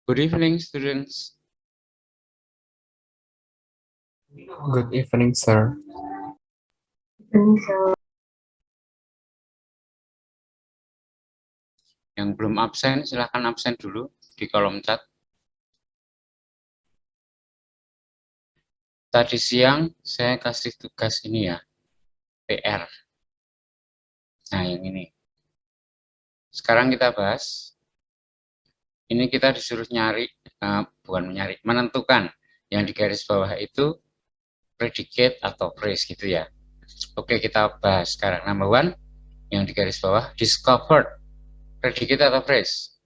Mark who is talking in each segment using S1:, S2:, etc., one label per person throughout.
S1: Good evening, students.
S2: Good evening, sir.
S1: Yang belum absen, silahkan absen dulu di kolom chat. Tadi siang saya kasih tugas ini ya, PR. Nah, yang ini. Sekarang kita bahas. Ini kita disuruh nyari, bukan nyari, menentukan. Yang di garis bawah itu predicate atau phrase gitu ya. Oke, kita bahas sekarang. Number one, yang di garis bawah, discovered. Predicate atau phrase?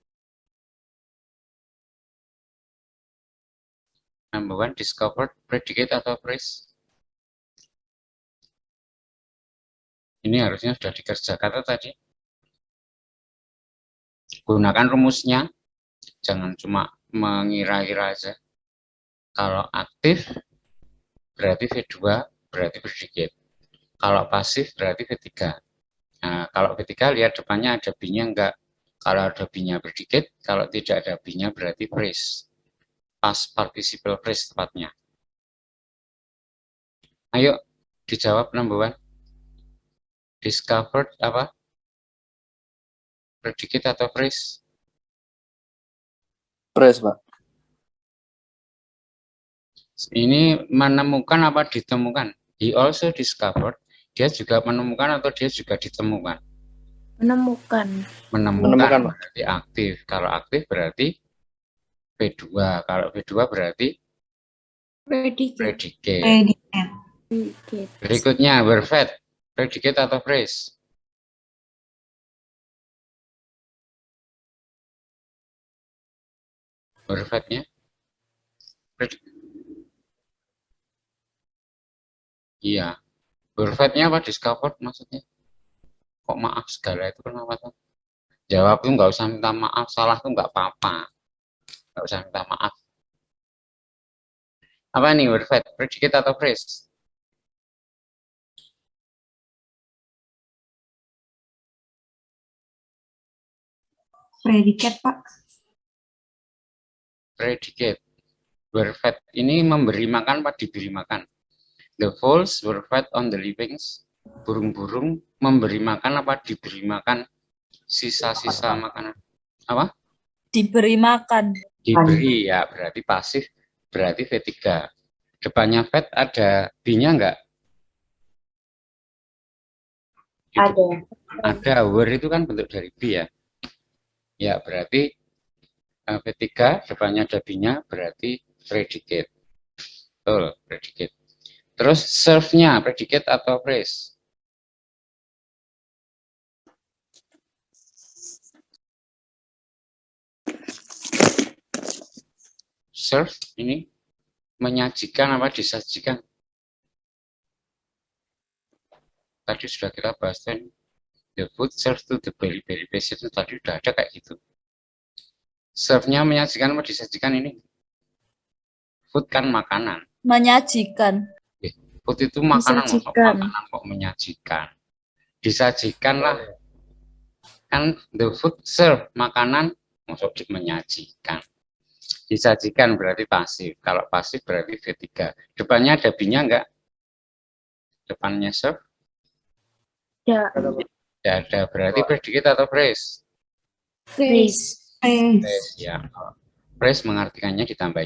S1: Number one, discovered, predicate atau phrase? Ini harusnya sudah dikerjakan tadi. Gunakan rumusnya, jangan cuma mengira-gira aja. Kalau aktif berarti V2 berarti predicate. Kalau pasif berarti V3. Nah, kalau V3 lihat depannya ada B-nya enggak. Kalau ada B-nya predicate, kalau tidak ada B-nya berarti phrase. Past participle phrase tepatnya. Ayo dijawab number one. Discovered apa? Predicate atau phrase?
S2: Phrase, Pak.
S1: Ini menemukan apa ditemukan? He also discovered. Dia juga menemukan atau dia juga ditemukan?
S3: Menemukan.
S1: Menemukan berarti aktif. Kalau aktif berarti V2. Kalau V2 berarti predicate. Berikutnya verb, predicate atau phrase? Verb-nya? Iya. Verb-nya apa? Discovered maksudnya? Kok maaf segala itu kenapa tuh? Jawab tuh nggak usah minta maaf, salah tuh nggak apa-apa. Nggak usah minta maaf. Apa nih verb? Predicate atau phrase?
S3: Predikat, Pak.
S1: Predicate. Verb ini memberi makan apa diberi makan? The fowls were fed on the leavings. Burung-burung memberi makan apa diberi makan sisa-sisa makanan? Apa?
S3: Diberi makan.
S1: Diberi ya, berarti pasif, berarti V3. Depannya fed ada B-nya enggak?
S3: Ada.
S1: Ada, were itu kan bentuk dari B ya. Ya, berarti V3, depannya ada B-nya, berarti predicate. Betul, predicate. Terus serve-nya, predicate atau phrase? Serve ini menyajikan apa disajikan? Tadi sudah kita bahas kan, the food served to the very patient itu tadi sudah ada kayak gitu. Serve-nya menyajikan apa disajikan ini? Food kan makanan.
S3: Menyajikan.
S1: Food itu makanan,
S3: Disajikan.
S1: makanan kok menyajikan. Disajikan lah. Kan the food serve, makanan maksud menyajikan. Disajikan berarti pasif. Kalau pasif berarti V3. Depannya ada B-nya enggak? Depannya serve?
S3: Ya.
S1: Tidak ada. Berarti predicate atau phrase?
S3: Phrase.
S1: Phrase ya. Phrase mengartikannya ditambah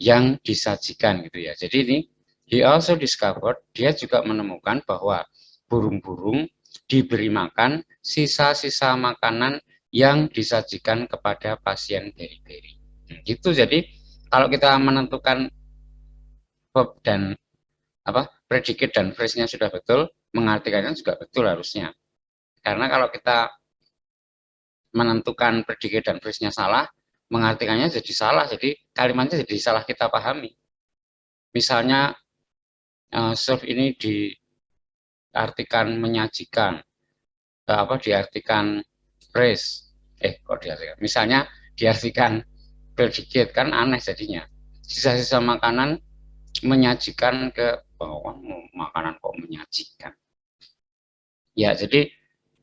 S1: yang disajikan gitu ya. Jadi ini he also discovered, dia juga menemukan bahwa burung-burung diberi makan sisa-sisa makanan yang disajikan kepada pasien beri-beri. Gitu. Jadi kalau kita menentukan verb dan predicate dan phrase-nya sudah betul, mengartikannya juga betul harusnya. Karena kalau kita menentukan predicate dan phrase-nya salah, mengartikannya jadi salah, jadi kalimatnya jadi salah kita pahami. Misalnya serve ini diartikan menyajikan, diartikan phrase, kok diartikan? Misalnya diartikan predicate, kan aneh jadinya. Sisa-sisa makanan menyajikan ke makanan kok menyajikan. Ya, jadi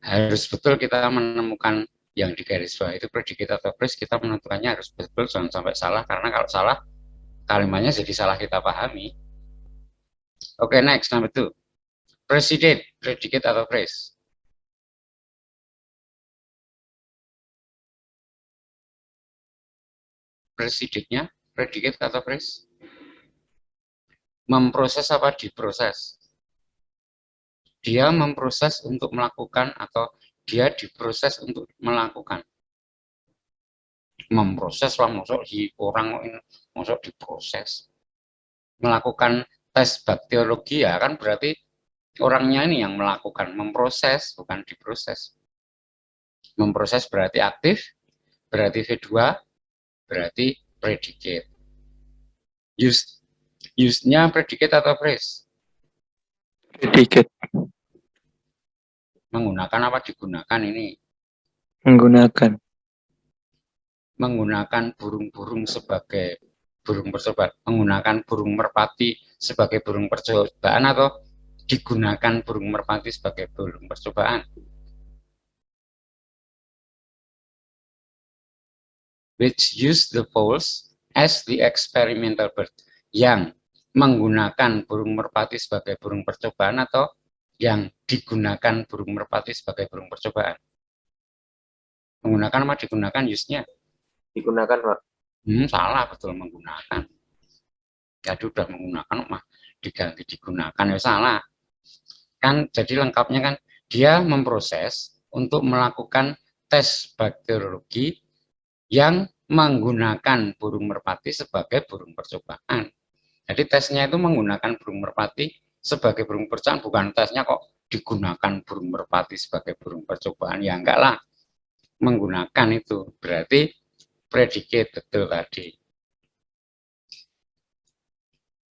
S1: harus betul kita menemukan yang di garis bawah itu predicate atau phrase, kita menentukannya harus betul, jangan sampai salah, karena kalau salah kalimatnya jadi salah kita pahami. Oke, next, number 2. Precedate, predicate atau phrase. Precedate-nya, predicate atau phrase? Memproses apa diproses? Dia memproses untuk melakukan atau dia diproses untuk melakukan? Memproses lah, masuk di orang ini, masuk diproses. Melakukan tes bakteriologi ya kan berarti orangnya ini yang melakukan, memproses, bukan diproses. Memproses berarti aktif, berarti V2, berarti predicate. Use-nya predicate atau phrase?
S2: Predicate.
S1: Menggunakan apa digunakan ini?
S2: Menggunakan.
S1: Menggunakan burung-burung sebagai burung percobaan. Menggunakan burung merpati sebagai burung percobaan atau digunakan burung merpati sebagai burung percobaan? Which use the fowls as the experimental bird. Yang menggunakan burung merpati sebagai burung percobaan atau yang digunakan burung merpati sebagai burung percobaan? Menggunakan apa digunakan use-nya?
S2: Digunakan, Pak.
S1: Salah, betul, menggunakan. Jadi udah menggunakan mah diganti digunakan ya salah. Kan jadi lengkapnya kan dia memproses untuk melakukan tes bakteriologi yang menggunakan burung merpati sebagai burung percobaan. Jadi tesnya itu menggunakan burung merpati sebagai burung percobaan, bukan tesnya kok digunakan burung merpati sebagai burung percobaan. Ya enggak lah, menggunakan itu berarti predicate, betul tadi.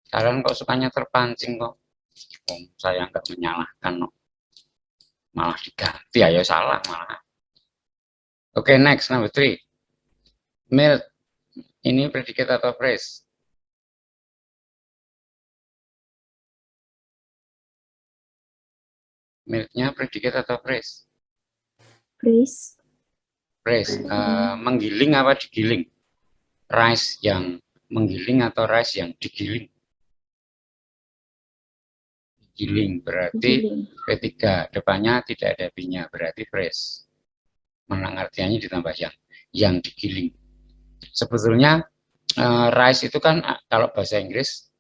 S1: Kalian kok sukanya terpancing kok? Saya enggak menyalahkan kok. Malah diganti, ayo salah malah. Oke, next, number 3. Milk, ini predicate atau phrase? Milk-nya predicate atau phrase?
S3: Phrase.
S1: Phrase. Menggiling apa digiling? Rice yang menggiling atau rice yang digiling? Giling berarti P3, depannya tidak ada B-nya, berarti phrase. Menang artiannya ditambah yang digiling. Sebetulnya rice itu kan kalau bahasa Inggris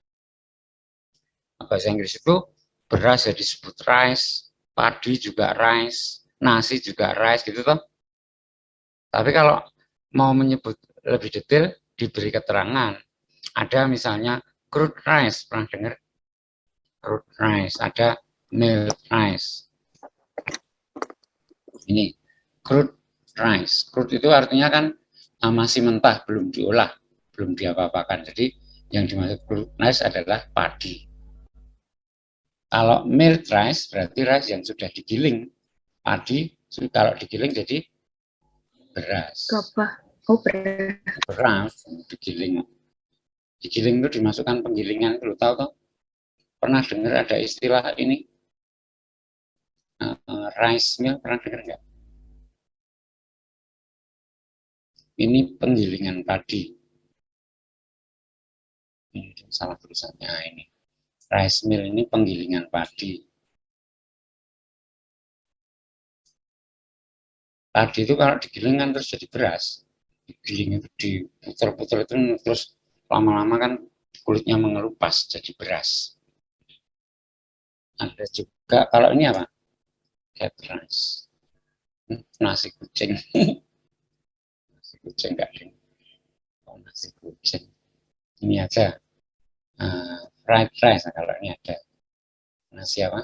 S1: itu beras ya disebut rice, padi juga rice, nasi juga rice gitu toh. Tapi kalau mau menyebut lebih detail diberi keterangan. Ada misalnya crude rice, pernah dengar? Crude rice, ada milk rice. Ini crude rice. Crude itu artinya kan masih mentah, belum diolah, belum diapa-apakan. Jadi yang dimaksud crude rice adalah padi. Kalau milk rice berarti rice yang sudah digiling. Padi kalau digiling jadi beras.
S3: Gabah. Oh, beras.
S1: Beras digiling. Digiling itu dimasukkan penggilingan, lu tahu toh? Pernah dengar ada istilah ini? Rice mill, pernah dengar nggak? Ini penggilingan padi. Ini salah tulisannya ini. Rice mill ini penggilingan padi. Padi itu kalau digiling kan terus jadi beras. Digiling itu diputar-putar itu terus lama-lama kan kulitnya mengelupas jadi beras. Ada juga kalau ini apa? Cat rice. Nasi kucing. Nasi kucing enggak ding. Oh, nasi kucing. Ini aja. Fried rice, nah, kalau ini ada. Nasi apa?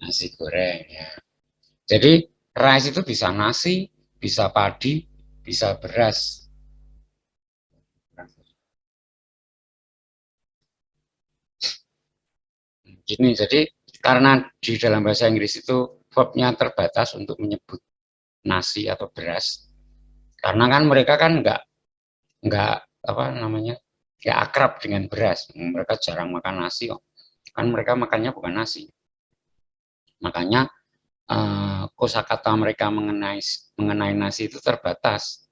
S1: Nasi goreng ya. Jadi rice itu bisa nasi, bisa padi, bisa beras. Gini, jadi karena di dalam bahasa Inggris itu verbnya terbatas untuk menyebut nasi atau beras, karena kan mereka kan nggak apa namanya ya akrab dengan beras, mereka jarang makan nasi kok, kan mereka makannya bukan nasi, makanya kosakata mereka mengenai nasi itu terbatas.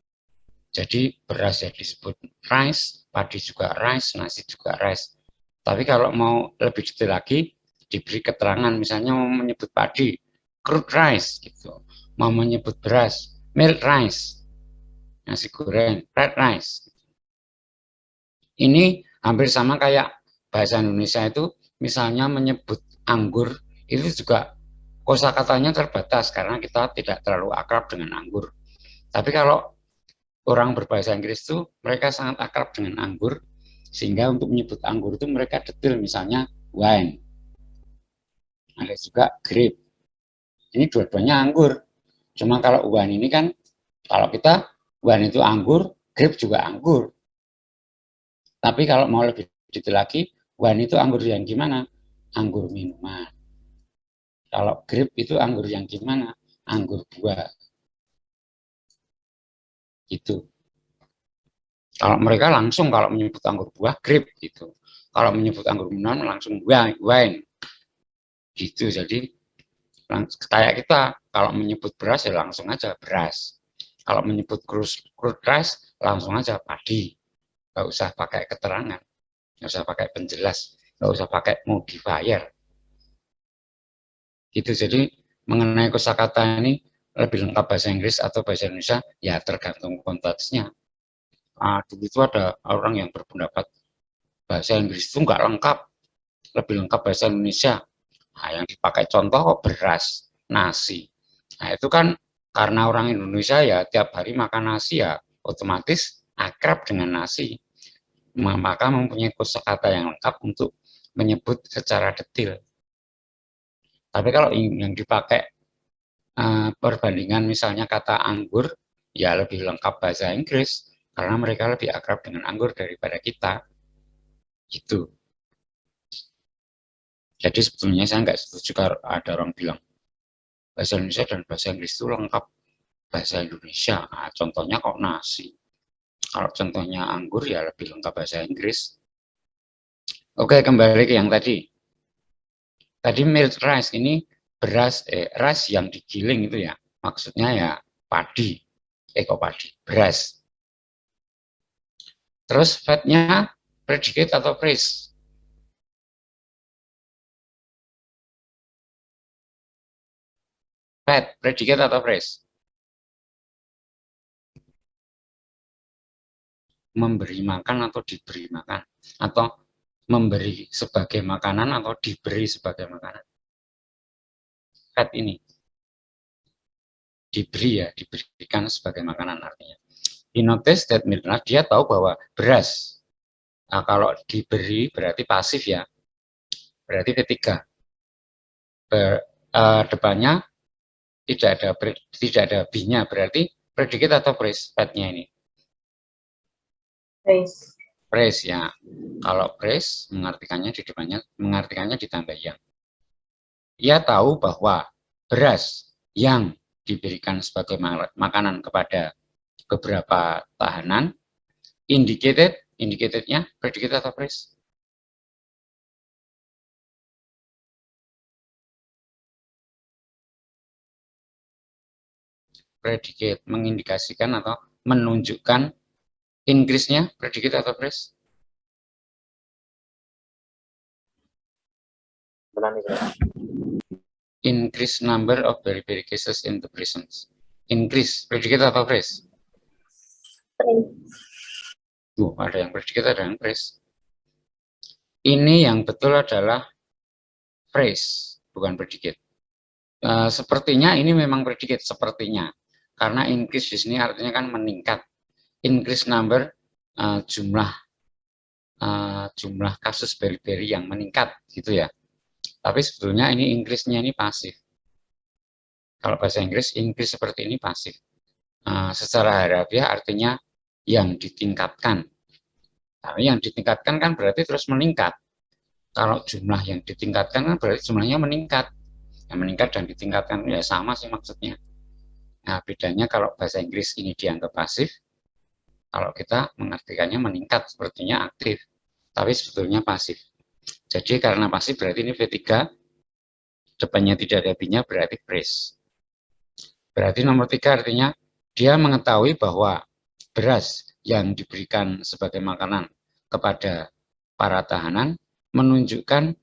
S1: Jadi beras ya disebut rice, padi juga rice, nasi juga rice. Tapi kalau mau lebih detail lagi, diberi keterangan, misalnya mau menyebut padi, crude rice gitu. Mau menyebut beras, milk rice, nasi goreng, red rice. Ini hampir sama kayak bahasa Indonesia itu, misalnya menyebut anggur, itu juga kosakatanya terbatas karena kita tidak terlalu akrab dengan anggur. Tapi kalau orang berbahasa Inggris itu mereka sangat akrab dengan anggur, sehingga untuk menyebut anggur itu mereka detail, misalnya wine, ada juga grape. Ini dua-duanya anggur. Cuma kalau wine ini kan, kalau kita wine itu anggur, grape juga anggur. Tapi kalau mau lebih detail lagi, wine itu anggur yang gimana? Anggur minuman. Kalau grape itu anggur yang gimana? Anggur buah. Gitu. Kalau mereka langsung kalau menyebut anggur buah, grape gitu. Kalau menyebut anggur minuman langsung wine. Gitu. Jadi kayak kita kalau menyebut beras ya langsung aja beras. Kalau menyebut crude rice langsung aja padi. Nggak usah pakai keterangan, nggak usah pakai penjelas, nggak usah pakai modifier. Gitu. Jadi mengenai kosakata ini lebih lengkap bahasa Inggris atau bahasa Indonesia ya tergantung konteksnya. Dulu itu ada orang yang berpendapat bahasa Inggris itu nggak lengkap, lebih lengkap bahasa Indonesia. Nah, yang dipakai contoh beras, nasi. Nah, itu kan karena orang Indonesia ya tiap hari makan nasi ya otomatis akrab dengan nasi. Maka mempunyai kosakata yang lengkap untuk menyebut secara detail. Tapi kalau yang dipakai perbandingan misalnya kata anggur, ya lebih lengkap bahasa Inggris karena mereka lebih akrab dengan anggur daripada kita. Gitu. Jadi sebetulnya saya nggak setuju kalau ada orang bilang bahasa Indonesia dan bahasa Inggris itu lengkap bahasa Indonesia. Nah, contohnya kok nasi. Kalau contohnya anggur ya lebih lengkap bahasa Inggris. Oke, kembali ke yang tadi. Tadi milk rice ini beras rice yang digiling itu ya. Maksudnya ya padi. Kok padi? Beras. Terus fatnya predicate atau phrase? Fat, predicate atau phrase? Memberi makan atau diberi makan, atau memberi sebagai makanan atau diberi sebagai makanan. Fat ini diberi ya, diberikan sebagai makanan artinya. He noticed that Mirna, dia tahu bahwa beras, nah, kalau diberi berarti pasif ya, berarti ketiga. Depannya tidak ada be-nya, berarti predicate atau phrase fatnya ini?
S3: Phrase.
S1: Phrase ya. Kalau phrase mengartikannya di depannya, mengartikannya ditambah yang. Ia tahu bahwa beras yang diberikan sebagai makanan kepada beberapa tahanan, indicatednya predicate atau phrase? Predicate, mengindikasikan atau menunjukkan increase-nya, predicate atau phrase? Increase number of beriberi cases in the prisons. Increase, predicate atau phrase? Ada yang predicate, ada yang phrase. Ini yang betul adalah phrase, bukan predicate. Sepertinya ini memang predicate, sepertinya. Karena increase di sini artinya kan meningkat. Increase number, jumlah kasus beriberi yang meningkat, gitu ya. Tapi sebetulnya ini increase-nya ini pasif. Kalau bahasa Inggris, increase seperti ini pasif. Secara harafiah artinya yang ditingkatkan. Tapi yang ditingkatkan kan berarti terus meningkat. Kalau jumlah yang ditingkatkan kan berarti jumlahnya meningkat. Yang meningkat dan ditingkatkan ya sama sih maksudnya. Nah, bedanya kalau bahasa Inggris ini dianggap pasif, kalau kita mengartikannya meningkat, sepertinya aktif. Tapi sebetulnya pasif. Jadi karena pasif berarti ini V3, depannya tidak ada B-nya berarti praise. Berarti nomor 3 artinya dia mengetahui bahwa beras yang diberikan sebagai makanan kepada para tahanan menunjukkan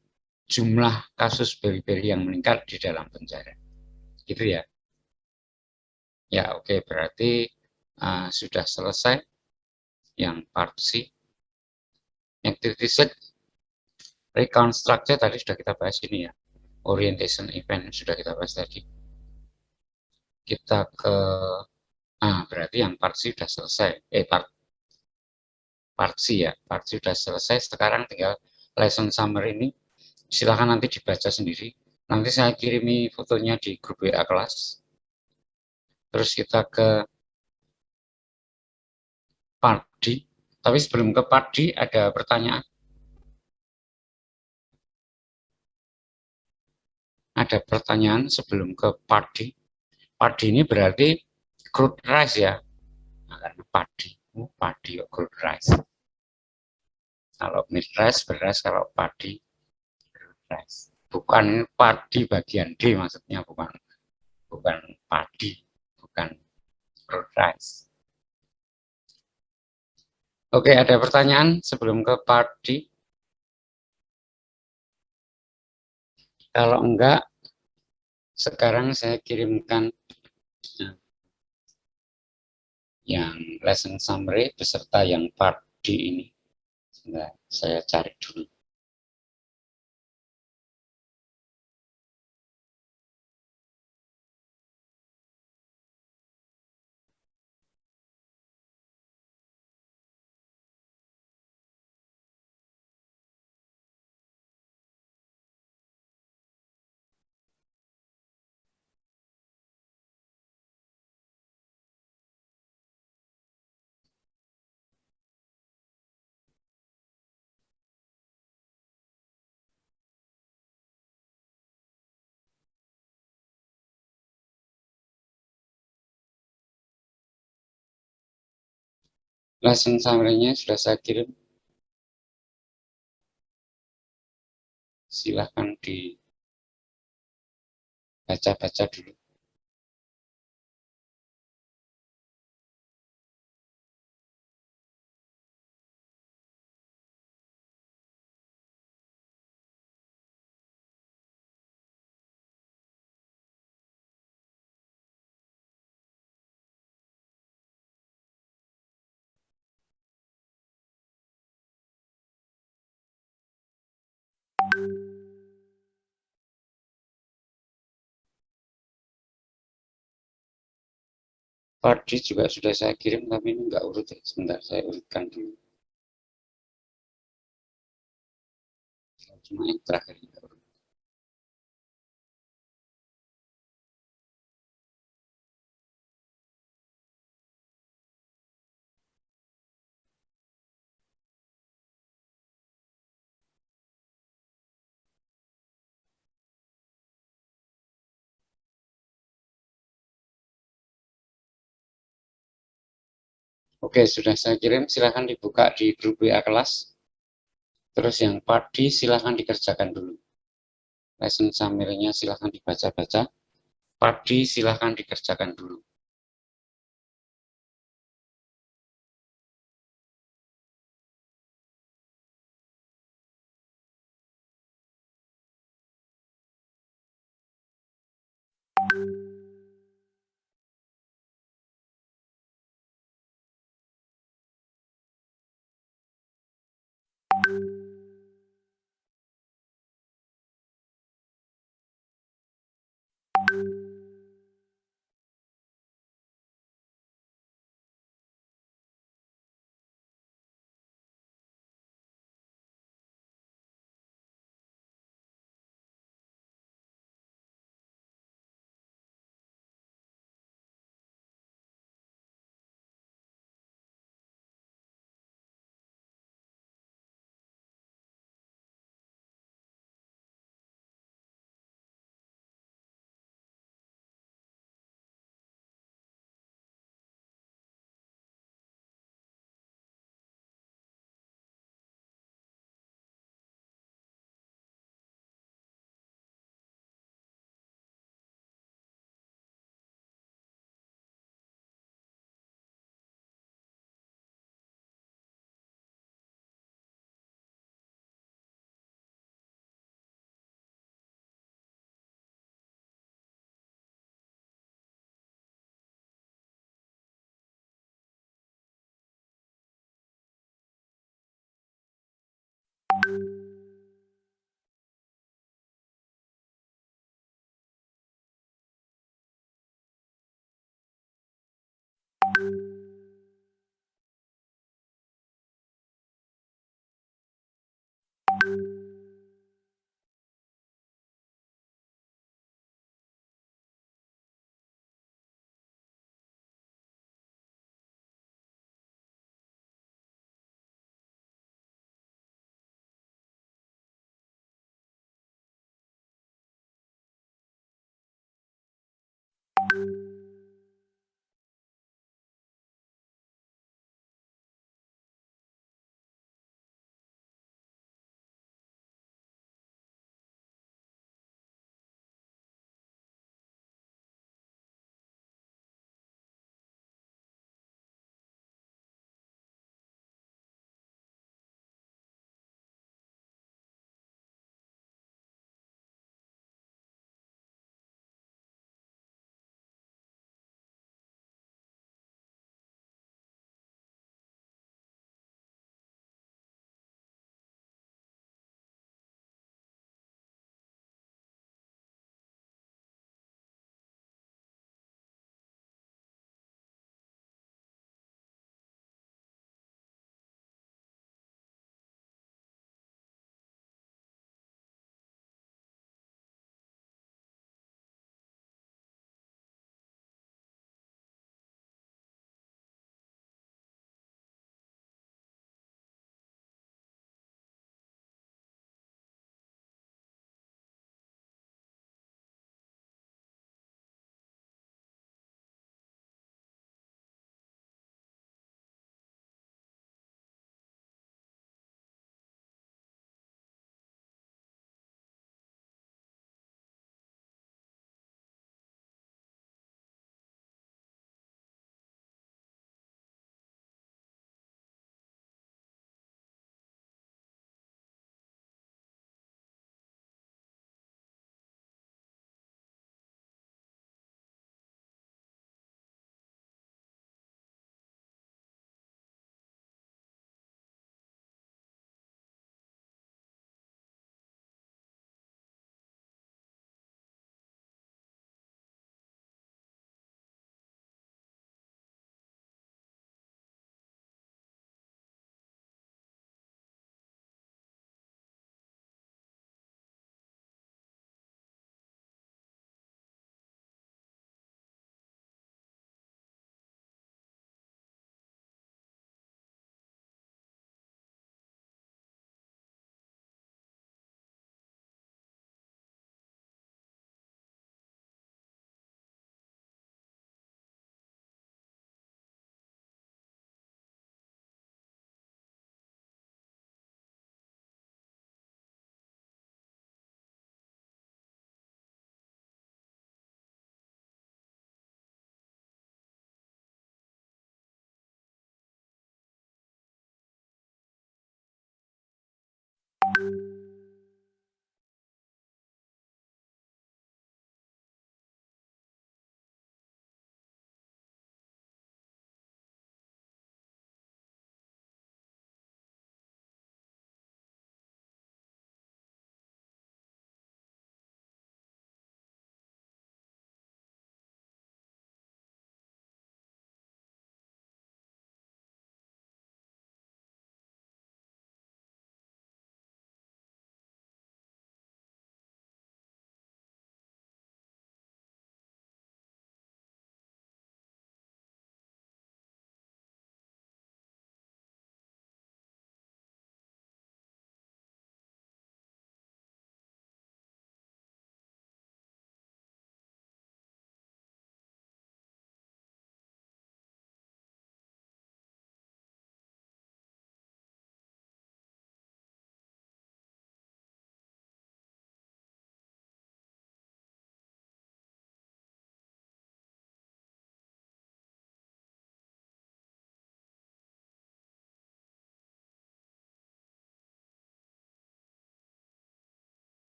S1: jumlah kasus beri-beri yang meningkat di dalam penjara. Gitu ya. Ya, oke, berarti sudah selesai yang part C. Activity set reconstruct tadi sudah kita bahas ini ya. Orientation event sudah kita bahas tadi. Kita ke berarti yang part C sudah selesai. Part C ya. Part C sudah selesai. Sekarang tinggal lesson summary ini. Silahkan nanti dibaca sendiri. Nanti saya kirimi fotonya di grup WA kelas. Terus kita ke part D. Tapi sebelum ke part D ada pertanyaan. Ada pertanyaan sebelum ke part D. Part D ini berarti crude rice ya. Nah, karena padi, padi crude rice. Kalau mid rice beras, kalau padi crude rice. Bukan padi bagian D maksudnya, bukan padi, bukan crude rice. Oke, ada pertanyaan sebelum ke part D? Kalau enggak, sekarang saya kirimkan yang lesson summary beserta yang part D ini. Nah, saya cari dulu. Lesson summary-nya sudah saya kirim. Silahkan dibaca-baca dulu. Part D juga sudah saya kirim, tapi ini enggak urut ya. Sebentar, saya urutkan dulu. Cuma yang terakhir ini enggak urut. Oke, sudah saya kirim. Silahkan dibuka di grup WA kelas. Terus yang part D silahkan dikerjakan dulu. Lesson summary-nya silahkan dibaca-baca. Part D silahkan dikerjakan dulu.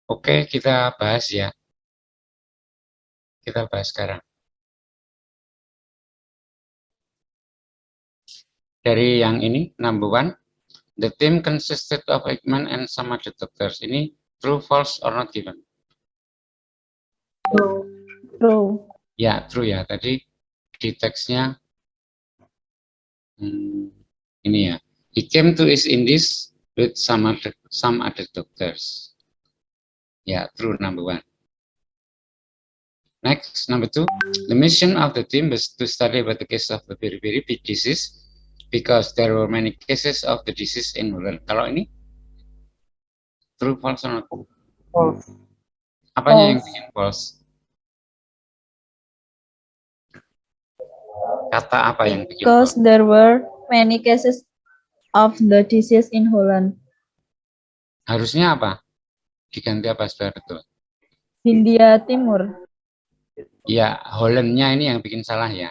S1: Oke, kita bahas ya. Kita bahas sekarang. Dari yang ini, number one, the team consisted of Ekman and some other doctors. Ini true, false, or not given?
S3: True.
S1: Ya, true ya. Tadi di teksnya ini ya. He came to East Indies with some other doctors. Ya, true number one. Next, number two, the mission of the team was to study about the case of the very, very big disease because there were many cases of the disease in Holland. Kalau ini, true, false, or not?
S2: False.
S1: Apanya yang bikin false? Kata apa yang bikin
S4: Because
S1: false?
S4: there were many cases of the disease in Holland.
S1: Harusnya apa? Diganti apa supaya betul?
S4: Hindia Timur.
S1: Ya, Hollandnya ini yang bikin salah ya.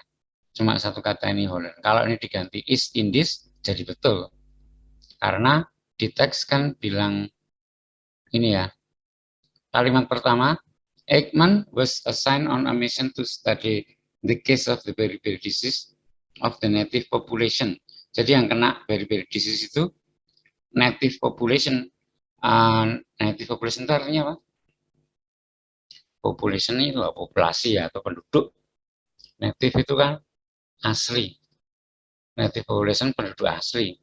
S1: Cuma satu kata ini Holland. Kalau ini diganti East Indies, jadi betul. Karena di teks kan bilang ini ya. Kalimat pertama, Ekman was assigned on a mission to study the case of the beriberi disease of the native population. Jadi yang kena beriberi disease itu native population. Native population itu artinya apa? Population itu populasi ya, atau penduduk. Native itu kan asli. Native population penduduk asli.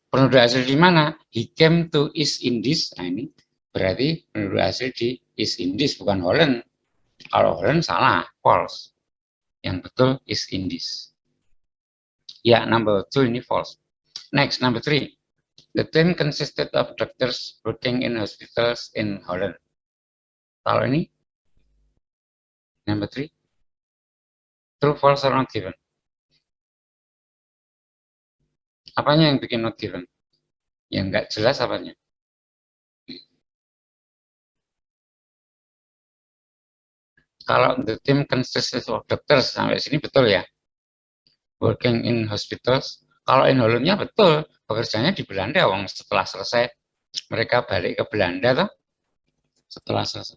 S1: Penduduk asli di mana? He came to East Indies. Nah ini berarti penduduk asli di East Indies, bukan Holland. Kalau Holland salah, false. Yang betul East Indies. Ya, number 2 ini false. Next, number 3. The team consisted of doctors working in hospitals in Holland. Kalau ini, number 3. True, false, or not given? Apanya yang bikin not given? Yang nggak jelas apanya? Kalau the team consists of doctors, sampai sini betul ya. Working in hospitals. Kalau in Hollandnya betul, pekerjaannya di Belanda. Wong setelah selesai mereka balik ke Belanda toh. Setelah selesai.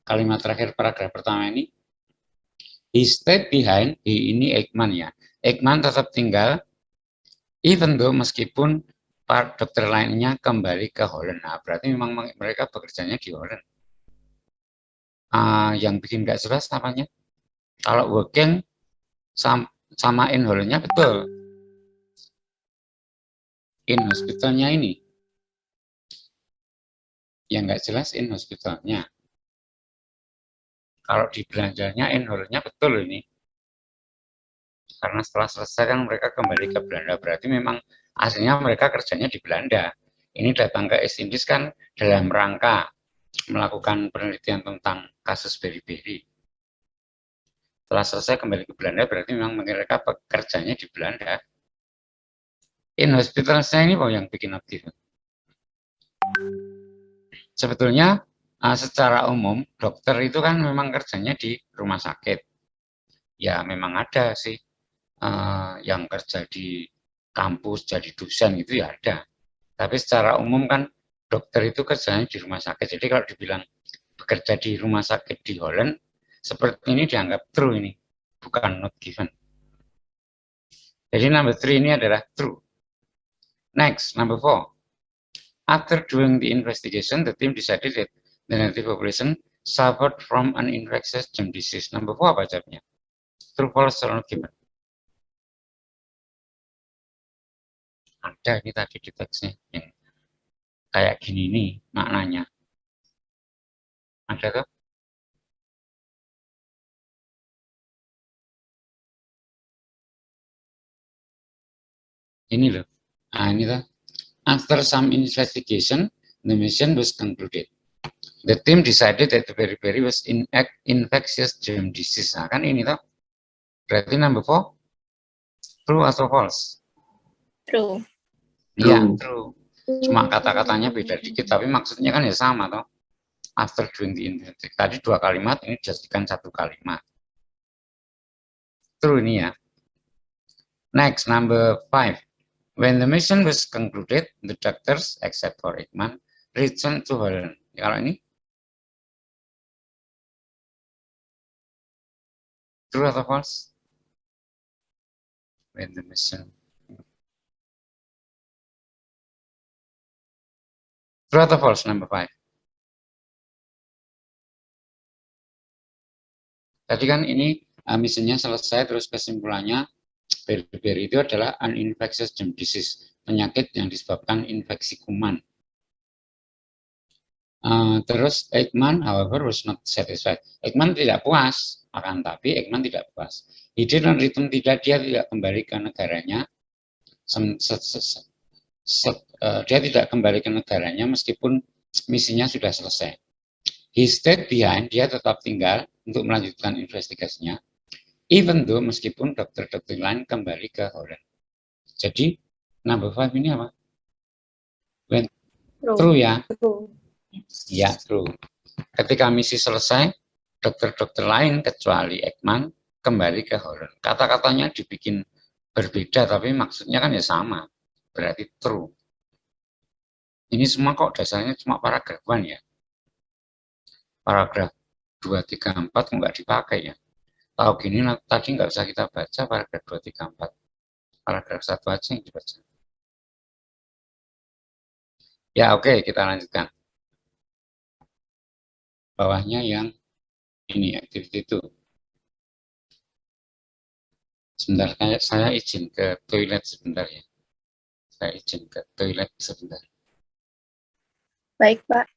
S1: Kalimat terakhir paragraf pertama ini. He stayed behind, he ini Ekman ya. Ekman tetap tinggal, even though meskipun para dokter lainnya kembali ke Holland. Nah, berarti memang mereka bekerjanya di Holland. Yang bikin nggak jelas namanya. Kalau working sama in Hollandnya betul. In hospitalnya ini. Yang nggak jelas in hospitalnya. Kalau di Belandanya in Hollandnya betul ini. Karena setelah selesai kan mereka kembali ke Belanda. Berarti memang aslinya mereka kerjanya di Belanda. Ini datang ke East Indies kan dalam rangka melakukan penelitian tentang kasus beriberi. Setelah selesai kembali ke Belanda, berarti memang mereka bekerjanya di Belanda. In hospitalnya ini yang bikin aktif. Sebetulnya secara umum dokter itu kan memang kerjanya di rumah sakit. Ya memang ada sih yang kerja di kampus jadi dosen itu ya ada. Tapi secara umum kan dokter itu kerjanya di rumah sakit. Jadi kalau dibilang bekerja di rumah sakit di Holland, seperti ini dianggap true ini, bukan not given. Jadi number 3 ini adalah true. Next, number 4. After doing the investigation, the team decided that the native population suffered from an infectious germ disease. Number 4 apa jawabnya? True, false, or not given? Ada ini tadi di teksnya yang kayak gini nih maknanya. Ada tuh? Ini loh. Nah, ini tuh. After some investigation, the mission was concluded. The team decided that the beriberi was infectious germ disease. Nah, kan ini tuh. Berarti number 4, true atau false?
S4: True.
S1: Iya, true. Cuma kata-katanya beda dikit, tapi maksudnya kan ya sama toh. After doing the investigation. Tadi 2 kalimat, ini dijadikan 1 kalimat. True ini ya. Next, number 5. When the mission was concluded, the doctors, except for Ekman, returned to Holland. Kalau ini true atau false? When the mission. True atau false number 5? Tadi kan ini misinya selesai, terus kesimpulannya beriberi itu adalah an infectious germ disease, penyakit yang disebabkan infeksi kuman. Terus Ekman, however, was not satisfied. Ekman tidak puas, akan tapi Ekman tidak puas. He didn't return, dia tidak kembali ke negaranya. Dia tidak kembali ke negaranya meskipun misinya sudah selesai. He stayed behind, dia tetap tinggal untuk melanjutkan investigasinya. Even though, meskipun dokter-dokter lain kembali ke Holland. Jadi, number 5 ini apa? When, true ya?
S3: True.
S1: Ya, true. Ketika misi selesai, dokter-dokter lain kecuali Ekman kembali ke Holland. Kata-katanya dibikin berbeda, tapi maksudnya kan ya sama. Berarti true. Ini semua kok dasarnya cuma paragrafan ya. Paragraf 2, 3, 4 nggak dipakai ya. Tahu gini, tadi nggak usah kita baca paragraf 2, 3, 4. Paragraf 1 aja yang dibaca. Ya oke, kita lanjutkan. Bawahnya yang ini, activity itu. Sebentar, saya izin ke toilet sebentar ya. Saya izin ke toilet sebentar.
S3: Baik, Pak.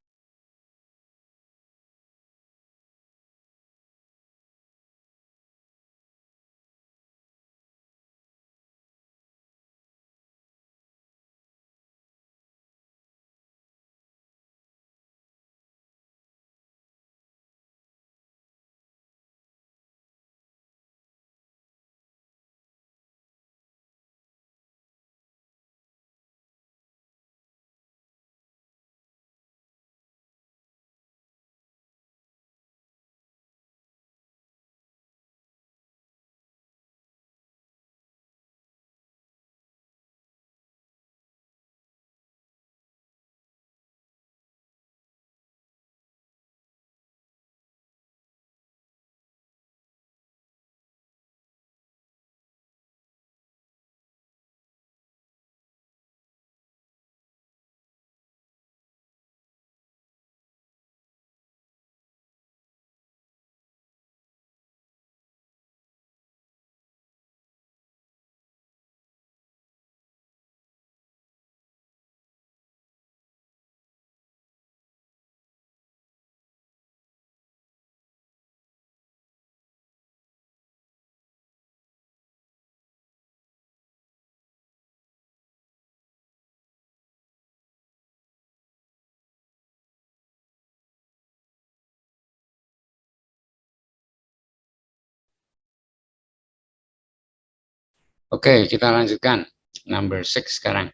S1: Oke, kita lanjutkan. Number 6 sekarang.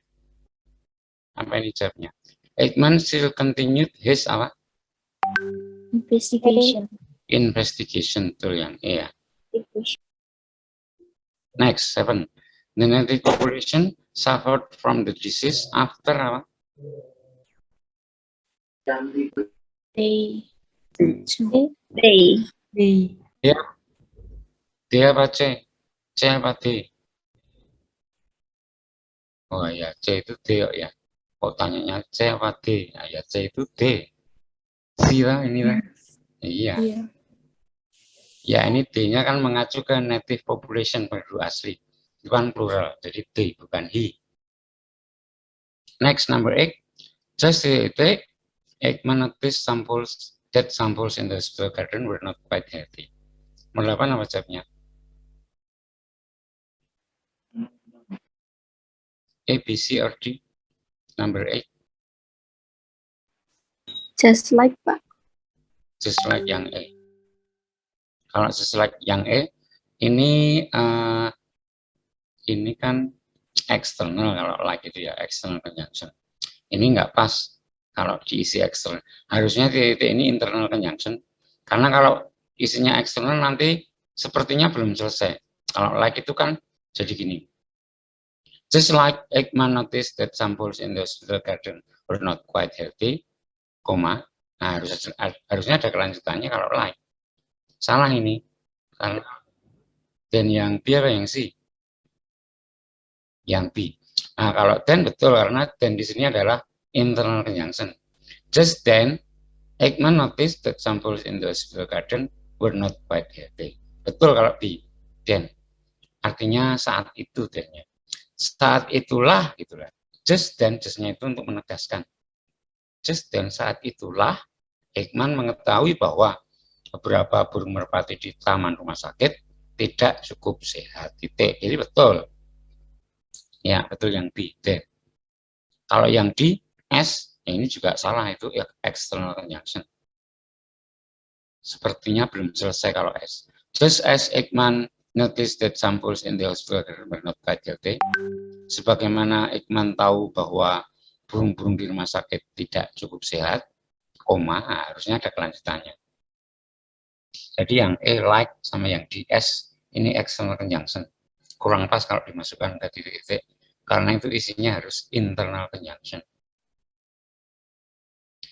S1: Apa ini jawabnya? Ekman still continued his apa?
S3: Investigation.
S1: Investigation, betul yang E ya. Next, 7. The native population suffered from the disease after apa?
S3: They.
S1: D apa C? C apa D? Oh ya, C itu D ya. Kok tanyanya C apa D? Nah, ya C itu D. C lah ini lah. Iya. Ya ini D-nya kan mengacu ke native population penduduk asli. Bukan plural, jadi D bukan he. Next, number 8. Just the Ekman noticed that samples in the hospital garden were not quite healthy. Nomor 8 apa jawabnya? A, B, C, or D? Number 8.
S3: Just like, Pak.
S1: Just like yang E. Kalau just like yang E, ini kan eksternal kalau like itu ya, external conjunction. Ini nggak pas kalau diisi eksternal. Harusnya titik ini internal conjunction. Karena kalau isinya eksternal nanti sepertinya belum selesai. Kalau like itu kan jadi gini. Just like Ekman noticed that samples in the hospital garden were not quite healthy, comma, Nah, harusnya ada kelanjutannya kalau like. Salah ini. Salah. Dan yang B apa yang C? Yang B. Nah, kalau then betul karena then di sini adalah internal conjunction. Just then, Ekman noticed that samples in the hospital garden were not quite healthy. Betul kalau B. Then. Artinya saat itu then-nya. Saat itulah gitulah. Just then, just-nya itu untuk menegaskan. Just then, saat itulah Ekman mengetahui bahwa beberapa burung merpati di taman rumah sakit tidak cukup sehat. Titik. Jadi betul. Ya, betul yang B. Then. Kalau yang D, S, ini juga salah, itu external conjunction. Sepertinya belum selesai kalau S. Just as Ekman noticed that samples in the hospital were not quite healthy. Sebagaimana Ekman tahu bahwa burung-burung di rumah sakit tidak cukup sehat, koma, harusnya ada kelanjutannya. Jadi yang E, like, sama yang D, S, ini external conjunction. Kurang pas kalau dimasukkan ke titik-titik, karena itu isinya harus internal conjunction.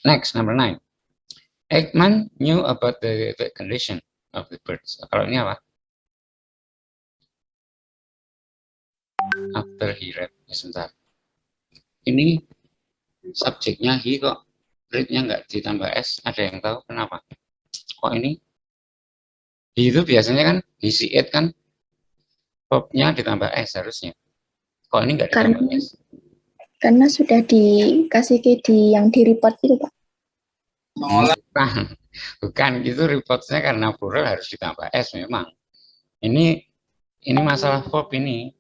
S1: Next, number 9. Ekman knew about the condition of the birds. Kalau ini apa? After he read. Ya, sebentar. Ini subjeknya he kok read-nya nggak ditambah S. Ada yang tahu kenapa? Kok ini? He itu biasanya kan, he see it kan, verb-nya ditambah S harusnya. Kok ini nggak ditambah S?
S3: Karena sudah dikasih ke yang di report itu, Pak.
S1: Bukan gitu, reportnya karena plural harus ditambah S memang. Ini masalah verb ini.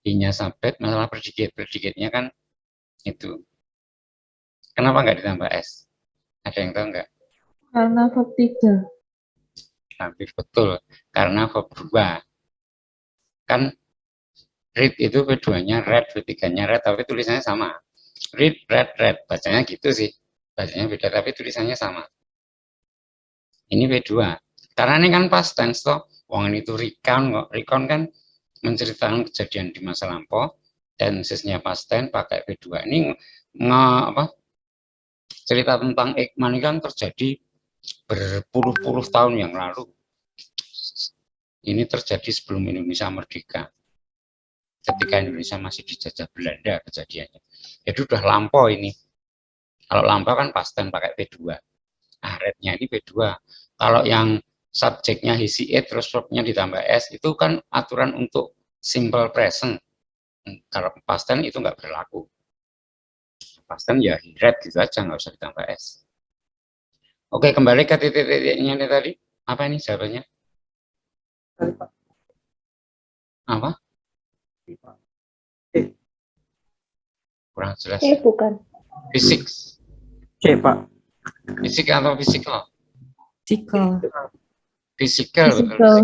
S1: I-nya subjek, masalah predicate. Predicate-nya kan itu. Kenapa nggak ditambah S? Ada yang tahu nggak?
S4: Karena verb 3.
S1: Hampir betul. Karena verb 2. Kan read itu V2-nya read, V3-nya read, tapi tulisannya sama. Read, read, read. Bacanya gitu sih. Bacanya beda, tapi tulisannya sama. Ini V2. Karena ini kan past tense toh. Wong itu recount kok. Recount kan menceritakan kejadian di masa lampau, dan sesnya past tense pakai V2. Ini cerita tentang Ekman ini kan terjadi berpuluh-puluh tahun yang lalu. Ini terjadi sebelum Indonesia merdeka. Ketika Indonesia masih dijajah Belanda kejadiannya. Jadi udah lampau ini. Kalau lampau kan past tense pakai V2. Nah, read-nya ini V2. Kalau yang subjeknya he see it, terus verb-nya ditambah S, itu kan aturan untuk simple present. Kalau past tense itu nggak berlaku. Past tense ya he read gitu aja, nggak usah ditambah S. Oke, kembali ke titik-titiknya tadi. Apa ini jawabannya? Apa? Kurang jelas.
S3: Bukan.
S1: Fisik.
S2: C, Pak.
S1: Fisik atau fisikal?
S4: Physical.
S1: Physical.
S4: Physical.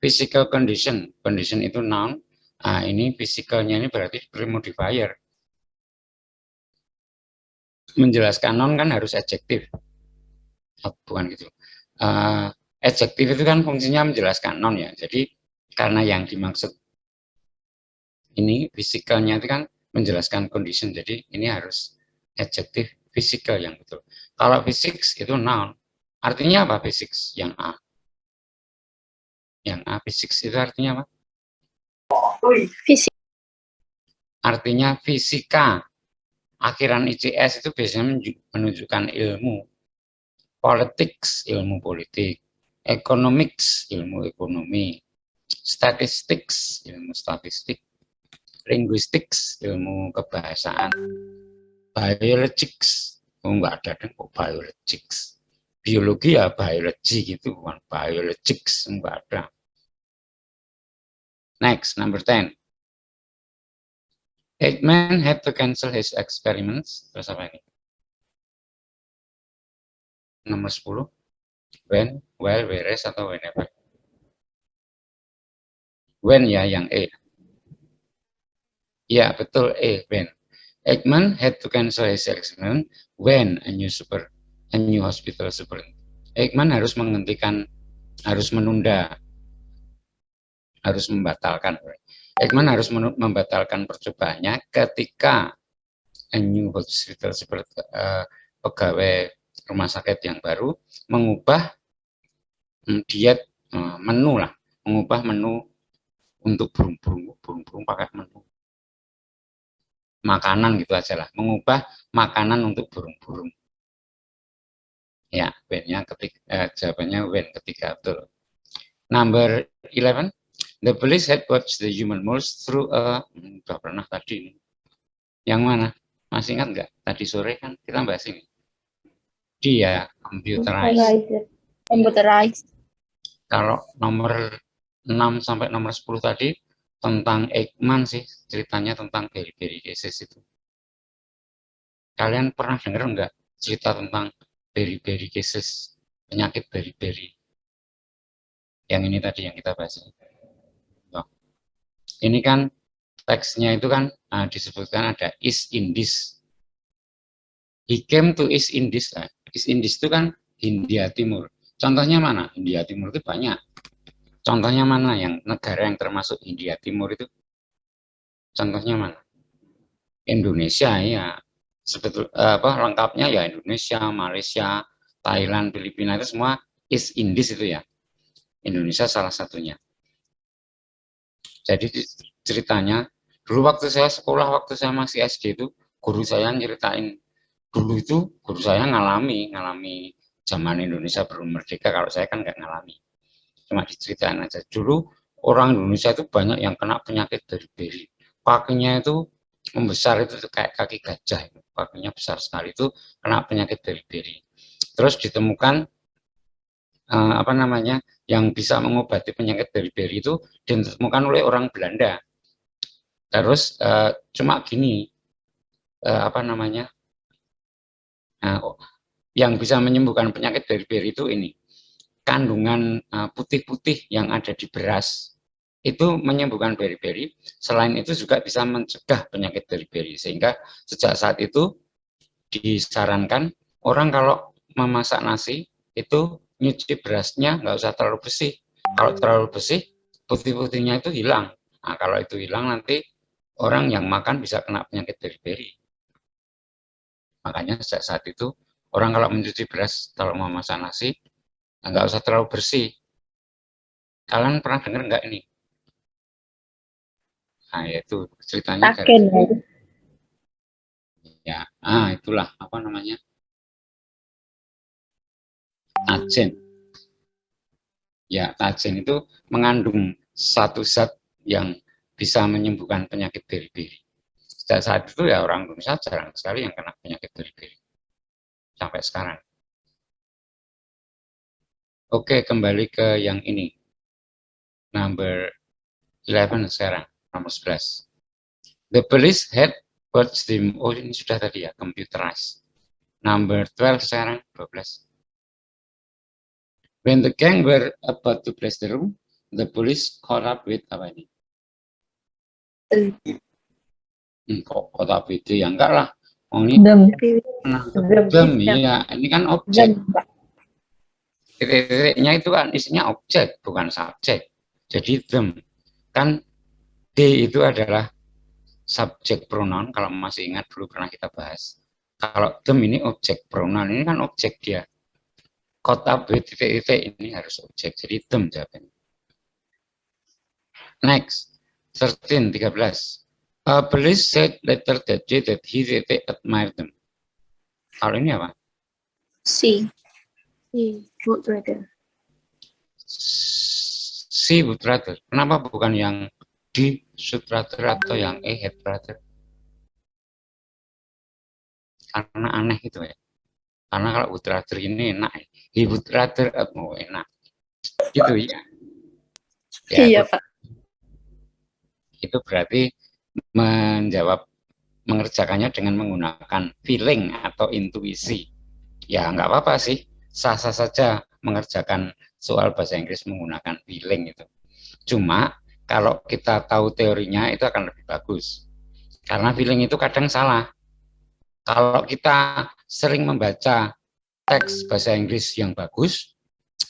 S1: Physical condition. Condition itu noun. Nah, ini physicalnya ini berarti pre-modifier. Menjelaskan noun kan harus adjektif. Oh, bukan gitu. Adjektif itu kan fungsinya menjelaskan noun ya. Jadi karena yang dimaksud ini physicalnya itu kan menjelaskan condition. Jadi ini harus adjektif physical yang betul. Kalau physics itu noun. Artinya apa physics yang A? Yang A physics itu artinya apa?
S3: Fisik.
S1: Artinya fisika. Akhiran ICS itu biasanya menunjukkan ilmu. Politics, ilmu politik. Economics, ilmu ekonomi. Statistics, ilmu statistik. Linguistics, ilmu kebahasaan. Biologics, enggak ada kok biologics. Biologi ya biology gitu, bukan biologics, enggak ada. Next, number 10. Ekman had to cancel his experiments. Terus apa ini? Nomor 10. When, while, whereas, atau whenever. When ya, yang E. Ya, betul E, when. Ekman had to cancel his experiment when a new hospital superintendent. Ekman harus menghentikan, harus menunda, harus membatalkan. Ekman harus membatalkan percobaannya ketika a new hospital, seperti pegawai rumah sakit yang baru mengubah diet menu lah, mengubah menu untuk burung-burung pakai menu makanan gitu aja lah, mengubah makanan untuk burung-burung. Ya, when-nya jawabannya when ketiga, betul. Number 11, the police had watched the human moles through a, udah pernah tadi. Yang mana? Masih ingat nggak? Tadi sore kan kita bahas ini. Dia computerized.
S3: Computerized.
S1: Kalau nomor 6 sampai nomor 10 tadi tentang Ekman sih, ceritanya tentang berry cases itu. Kalian pernah dengar nggak cerita tentang berry cases, penyakit berry? Yang ini tadi yang kita bahas. Oh. Ini kan teksnya itu kan disebutkan ada East Indies. He came to East Indies. East Indies itu kan Hindia Timur. Contohnya mana? Hindia Timur itu banyak. Contohnya mana yang negara yang termasuk Hindia Timur itu? Contohnya mana? Indonesia ya. Lengkapnya ya Indonesia, Malaysia, Thailand, Filipina itu semua East Indies itu ya. Indonesia salah satunya. Jadi ceritanya dulu waktu saya sekolah, waktu saya masih SD itu guru saya nyeritain, dulu itu guru saya ngalami zaman Indonesia belum merdeka. Kalau saya kan nggak ngalami, cuma diceritain aja. Dulu orang Indonesia itu banyak yang kena penyakit beriberi, kakinya itu membesar, itu kayak kaki gajah, kakinya besar sekali, itu kena penyakit beriberi. Terus ditemukan yang bisa mengobati penyakit beriberi itu ditemukan oleh orang Belanda. Terus cuma gini, yang bisa menyembuhkan penyakit beriberi itu ini, kandungan putih-putih yang ada di beras itu menyembuhkan beriberi. Selain itu juga bisa mencegah penyakit beriberi, sehingga sejak saat itu disarankan orang kalau memasak nasi itu nyuci berasnya nggak usah terlalu bersih. Kalau terlalu bersih, putih-putihnya itu hilang. Nah, kalau itu hilang nanti orang yang makan bisa kena penyakit beriberi. Makanya sejak saat itu orang kalau mencuci beras, kalau mau masak nasi, nggak usah terlalu bersih. Kalian pernah dengar nggak ini? Nah, itu ceritanya. Ya, itulah tajen. Ya, tajen itu mengandung satu zat yang bisa menyembuhkan penyakit beriberi. Sejak saat itu ya orang Indonesia jarang sekali yang kena penyakit beriberi. Sampai sekarang. Oke, kembali ke yang ini. Number 11 sekarang, nomor 11. The police had watched them. Oh, ini sudah tadi ya, computerized. Number 12 sekarang, 12. When the gang were about to place the room, the police caught up with apa ini? Kok caught up with ya enggak lah. Oh, ini them, ya. Ini kan objek. Titik-titiknya itu kan isinya objek, bukan subjek. Jadi them. Kan D itu adalah subjek pronoun, kalau masih ingat dulu pernah kita bahas. Kalau them ini objek pronoun, ini kan objek dia. Caught up with titik-titik ini harus objek, jadi them jawabannya. Next, 13. Police said later that day that he admired them. Kalau ini apa?
S3: Si would rather.
S1: Si would rather. Kenapa bukan yang D should rather atau yang E had rather? Karena aneh gitu ya. Karena kalau would rather ini enak, he would rather mau enak, gitu ya.
S3: Iya Pak.
S1: Itu berarti mengerjakannya dengan menggunakan feeling atau intuisi. Ya nggak apa-apa sih, sah-sah saja mengerjakan soal bahasa Inggris menggunakan feeling itu. Cuma kalau kita tahu teorinya itu akan lebih bagus. Karena feeling itu kadang salah. Kalau kita sering membaca teks bahasa Inggris yang bagus,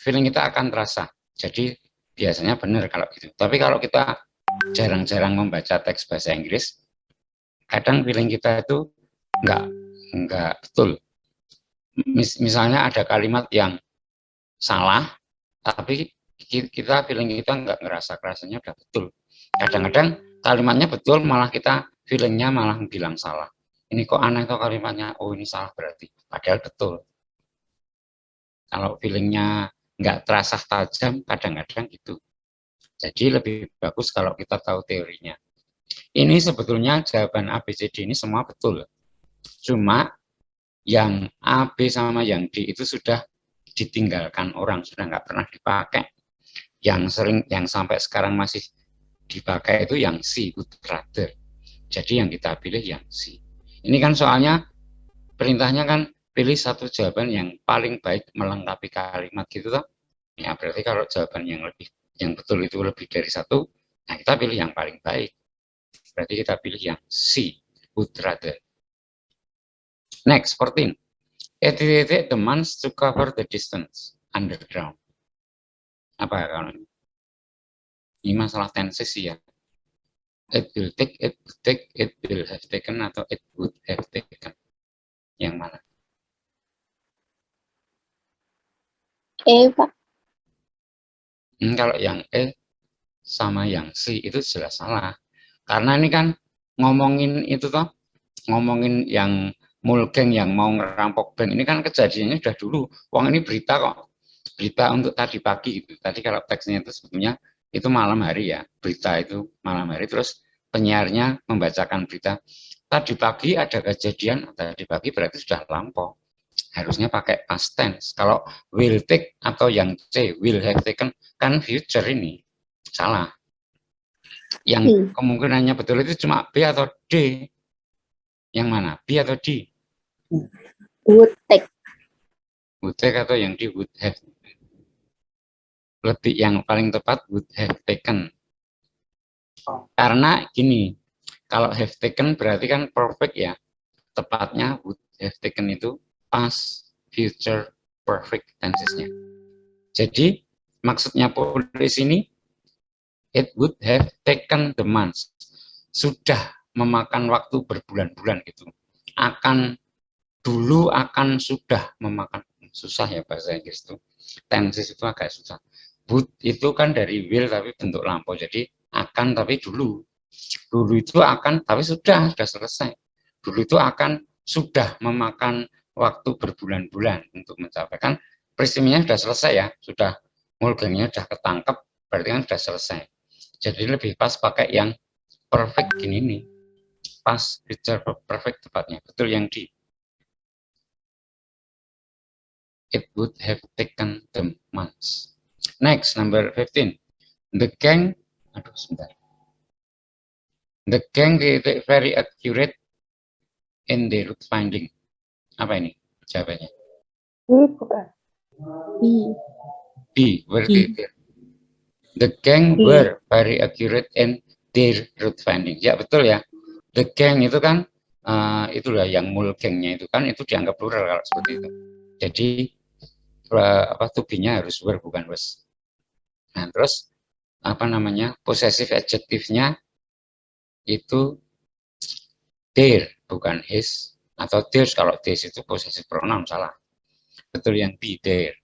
S1: feeling kita akan terasa. Jadi biasanya benar kalau gitu. Tapi kalau kita jarang-jarang membaca teks bahasa Inggris, kadang feeling kita itu Enggak betul. Misalnya ada kalimat yang salah, tapi kita feeling kita nggak ngerasa kerasanya udah betul. Kadang-kadang kalimatnya betul, malah kita feelingnya malah bilang salah. Ini kok aneh kok kalimatnya, oh ini salah berarti. Padahal betul. Kalau feelingnya nggak terasa tajam, kadang-kadang gitu. Jadi lebih bagus kalau kita tahu teorinya. Ini sebetulnya jawaban A, B, C, D ini semua betul. Cuma yang A, B, sama yang D itu sudah ditinggalkan orang, sudah nggak pernah dipakai. Yang sampai sekarang masih dipakai itu yang C, would rather. Jadi yang kita pilih yang C. Ini kan soalnya perintahnya kan pilih satu jawaban yang paling baik melengkapi kalimat gitu toh. Ya berarti kalau jawaban yang betul itu lebih dari satu, nah kita pilih yang paling baik. Berarti kita pilih yang C, would rather. Next, 14. It demands to cover the distance underground. Apa kalau ini? Ini masalah tenses ya. It will take, it will take, it will have taken, atau it would have taken. Yang mana?
S3: Pak.
S1: Kalau yang E sama yang C itu jelas salah. Karena ini kan ngomongin itu toh, ngomongin yang Mulgeng yang mau ngerampok bank ini kan kejadiannya sudah dulu. Uang ini berita kok, berita untuk tadi pagi gitu. Tadi kalau teksnya itu sebetulnya itu malam hari ya, berita itu malam hari. Terus penyiarnya membacakan berita. Tadi pagi ada kejadian, tadi pagi berarti sudah lampau. Harusnya pakai past tense. Kalau will take atau yang C, will have taken, kan future ini. Salah. Yang kemungkinannya betul itu cuma B atau D. Yang mana? B atau D?
S3: Would take.
S1: Would take atau yang D, would have. Lebih yang paling tepat would have taken. Karena gini, kalau have taken berarti kan perfect ya. Tepatnya would have taken itu past, future, perfect tensesnya. Jadi maksudnya di sini it would have taken the months. Sudah memakan waktu berbulan-bulan gitu. Dulu akan sudah memakan, susah ya bahasa Inggris itu. Tenses itu agak susah. Would itu kan dari will tapi bentuk lampau. Jadi akan tapi dulu. Dulu itu akan tapi sudah selesai. Dulu itu akan sudah memakan waktu berbulan-bulan untuk mencapai. Kan peristiwanya sudah selesai ya, sudah Mulgengnya sudah ketangkep, berarti kan sudah selesai. Jadi lebih pas pakai yang perfect gini nih. Pas, future perfect tepatnya. Betul yang di. It would have taken them months. Next, number 15. The gang, aduh sebentar. The gang very accurate in the route finding. Apa ini jawabannya? B. The gang were very accurate in their route finding. Ya betul ya. The gang itu kan itulah yang Mulgengnya itu kan itu dianggap plural kalau seperti itu. Jadi to be-nya harus were bukan was. Nah, terus possessive adjective-nya itu their bukan his, atau theirs kalau theirs itu possessive pronoun, salah. Betul yang B, their.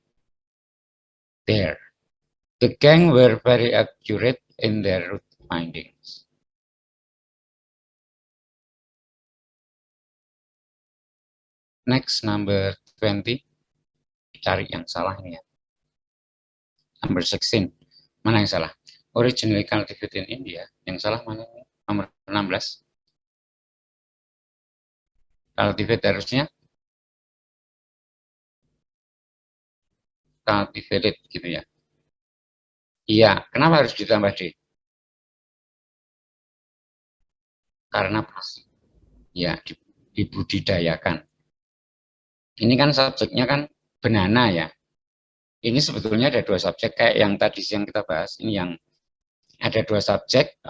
S1: The gang were very accurate in their route findings. Next, number 20. Cari yang salah ini ya. Number 16. Mana yang salah? Originally cultivated in India. Yang salah mana? Nomor 16. Cultivate harusnya cultivated gitu ya. Iya, kenapa harus ditambah D? Karena pasti. Ya, dibudidayakan. Ini kan subjeknya kan banana ya. Ini sebetulnya ada dua subjek kayak yang tadi siang kita bahas. Ini yang ada dua subjek,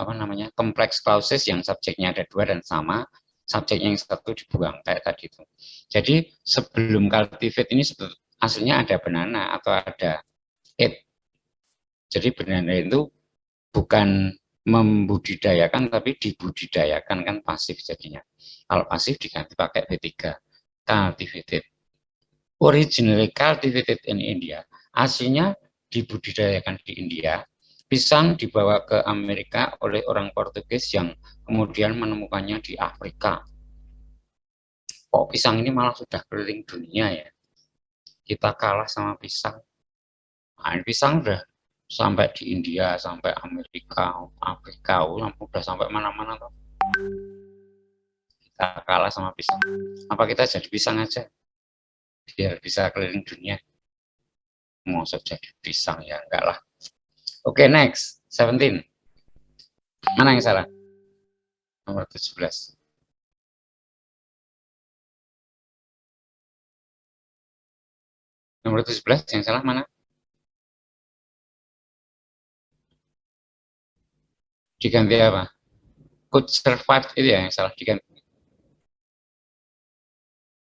S1: complex clauses yang subjeknya ada dua dan sama, subjeknya yang satu dibuang kayak tadi itu. Jadi sebelum cultivate ini aslinya ada banana atau ada it. Jadi banana itu bukan membudidayakan tapi dibudidayakan, kan pasif jadinya. Kalau pasif diganti pakai V3, cultivated. Originally cultivated in India, aslinya dibudidayakan di India. Pisang dibawa ke Amerika oleh orang Portugis yang kemudian menemukannya di Afrika. Kok pisang ini malah sudah keliling dunia ya? Kita kalah sama pisang. Nah, pisang udah sampai di India, sampai Amerika, Afrika, udah sampai mana-mana tuh. Kita kalah sama pisang. Apa kita jadi pisang aja? Biar bisa keliling dunia. Mau jadi pisang ya, enggak lah. Oke, next. 17. Mana yang salah? Nomor 17. Nomor 17 yang salah mana? Diganti apa? Could survive itu ya yang salah, diganti.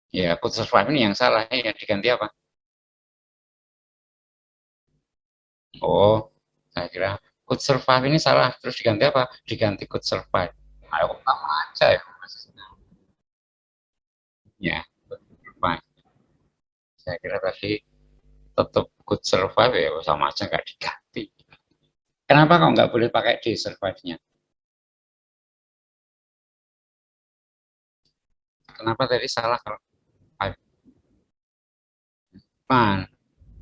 S1: Ya, could survive ini yang salah, ya diganti apa? Oh, saya kira could survive ini salah, terus diganti apa? Diganti could survive. Ayo, sama aja ya. Ya, could survive. Saya kira tadi tetap could survive ya, sama aja nggak diganti. Kenapa kok nggak boleh pakai D survive-nya? Kenapa tadi salah kalau survive?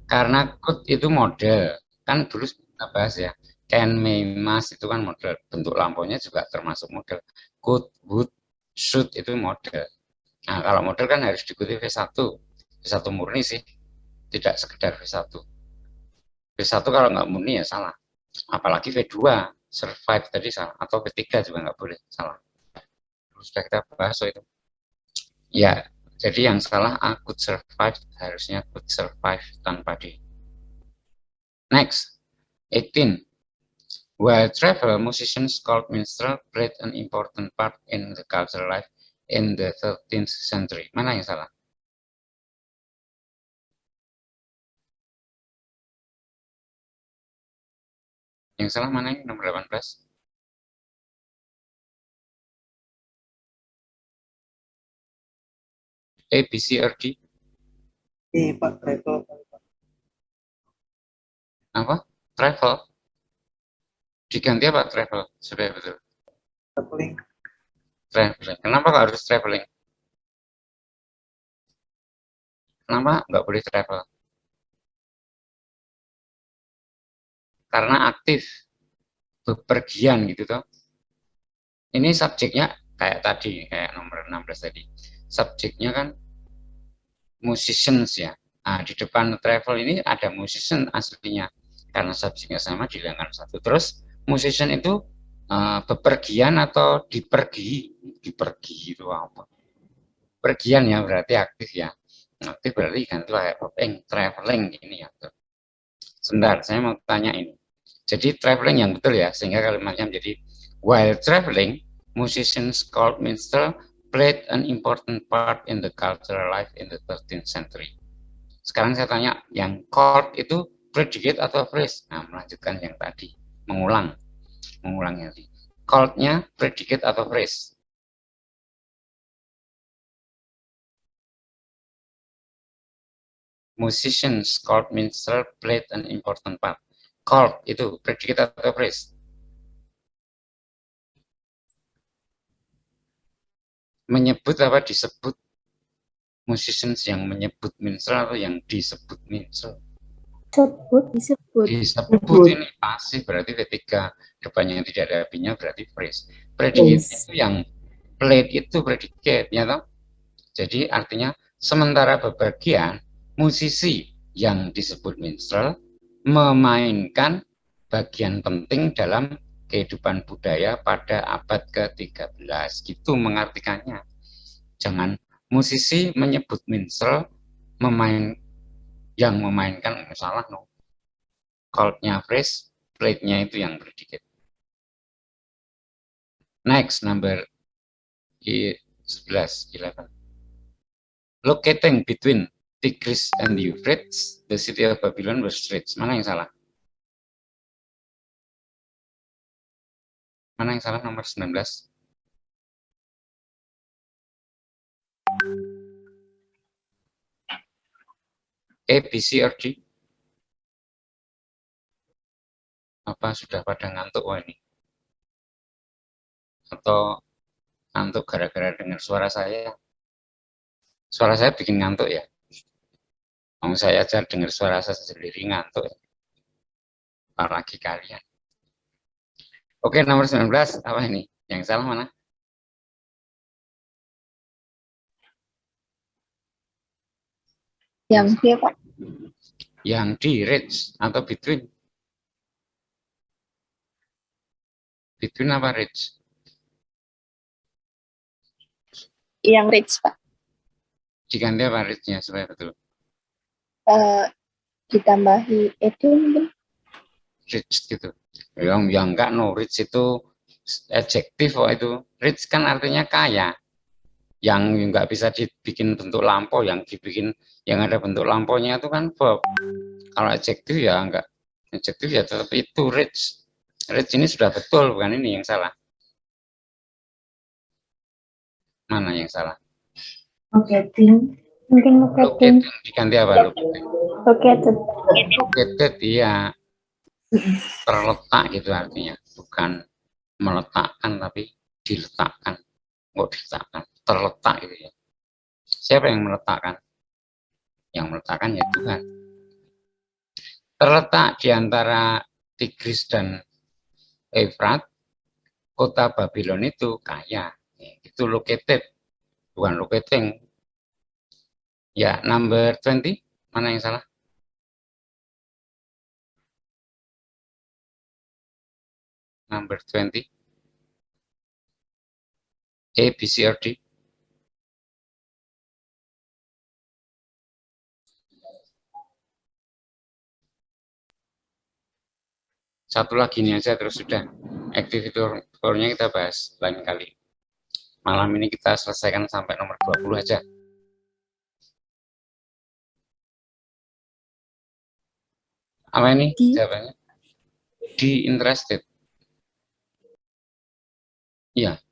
S1: Karena could itu model. Kan dulu kita bahas ya, can, may, must itu kan model. Bentuk lampunya juga termasuk model. Could, would, should itu model. Nah, kalau model kan harus diikuti V1. V1 murni sih, tidak sekedar V1. V1 kalau nggak murni ya salah. Apalagi V2, survive tadi salah. Atau V3 juga nggak boleh, salah. Sudah kita bahas soal itu. Ya, jadi yang salah could survive, harusnya could survive tanpa D. Next, 18. While travel, musicians called minstrel played an important part in the cultural life in the 13th century. Mana yang salah? Yang salah mana yang nomor 18? A, B, C, or D?
S2: Pak, travel.
S1: Apa? Travel. Diganti apa travel? Supaya betul.
S2: Traveling.
S1: Traveling. Kenapa kok harus traveling? Kenapa nggak boleh travel? Karena aktif. Bepergian gitu toh. Ini subjeknya kayak tadi, kayak nomor 16 tadi. Subjeknya kan musicians ya. Nah, di depan travel ini ada musician aslinya. Karena subjeknya sama dihilangkan satu. Terus musician itu bepergian atau dipergi? Dipergi itu apa? Pergian ya berarti aktif ya. Aktif berarti ganti pakai traveling ini ya. Sebentar, saya mau tanya ini. Jadi traveling yang betul ya, sehingga kalimatnya menjadi while traveling, musicians called minstrel played an important part in the cultural life in the 13th century. Sekarang saya tanya, yang called itu predicate atau phrase? Nah, melanjutkan yang tadi, mengulangnya tadi. Called-nya predicate atau phrase? Musicians called minstrel played an important part. Called itu predicate atau phrase? Menyebut apa disebut? Musicians yang menyebut minstrel atau yang disebut minstrel? Disebut ini pasif berarti ketika depannya tidak ada apinya berarti phrase. Predicate itu yang played itu predicate ya toh. Jadi artinya sementara bepergian musisi yang disebut minstrel memainkan bagian penting dalam kehidupan budaya pada abad ke-13. Gitu mengartikannya. Jangan musisi menyebut minstrel yang memainkan salah no. Called-nya phrase, played-nya itu yang predicate. Next, number 11. Locating between Tigris and the Euphrates, the city of Babylon was rich. Mana yang salah? Mana yang salah nomor 19? A, B, C, or D? Apa sudah pada ngantuk wah ini? Atau ngantuk gara-gara dengar suara saya? Suara saya bikin ngantuk ya? Mau saya aja dengar suara saya sendiri ngantuk ya? Apalagi kalian. Oke, nomor 19, apa ini? Yang salah mana?
S3: Yang B, Pak.
S1: Yang di rich atau between? Between apa rich?
S3: Yang rich, Pak.
S1: Diganti apa richnya supaya betul?
S3: Ditambahi ed mungkin.
S1: Rich gitu. Yang enggak, no, rich itu adjektif kok itu. Rich kan artinya kaya. Yang enggak bisa dibikin bentuk lampau, yang dibikin yang ada bentuk lampaunya itu kan verb. Kalau adjektif ya enggak. Adjektif ya tetap itu rich. Rich ini sudah betul, bukan ini yang salah. Mana yang salah?
S4: Locating.
S3: Mungkin
S1: Located. Diganti apa?
S3: Located.
S1: Located, iya. Terletak gitu artinya. Bukan meletakkan, tapi diletakkan. Kok diletakkan? Terletak gitu ya. Siapa yang meletakkan? Yang meletakkan ya Tuhan. Terletak di antara Tigris dan Efrat, kota Babylon itu kaya. Itu located, bukan locating. Ya, number 20, mana yang salah? Number 20. A, B, C, or D? Satu lagi ini aja terus sudah. Activitor-nya kita bahas lain kali. Malam ini kita selesaikan sampai nomor 20 aja. Apa ini jawabannya? D, interested. Iya.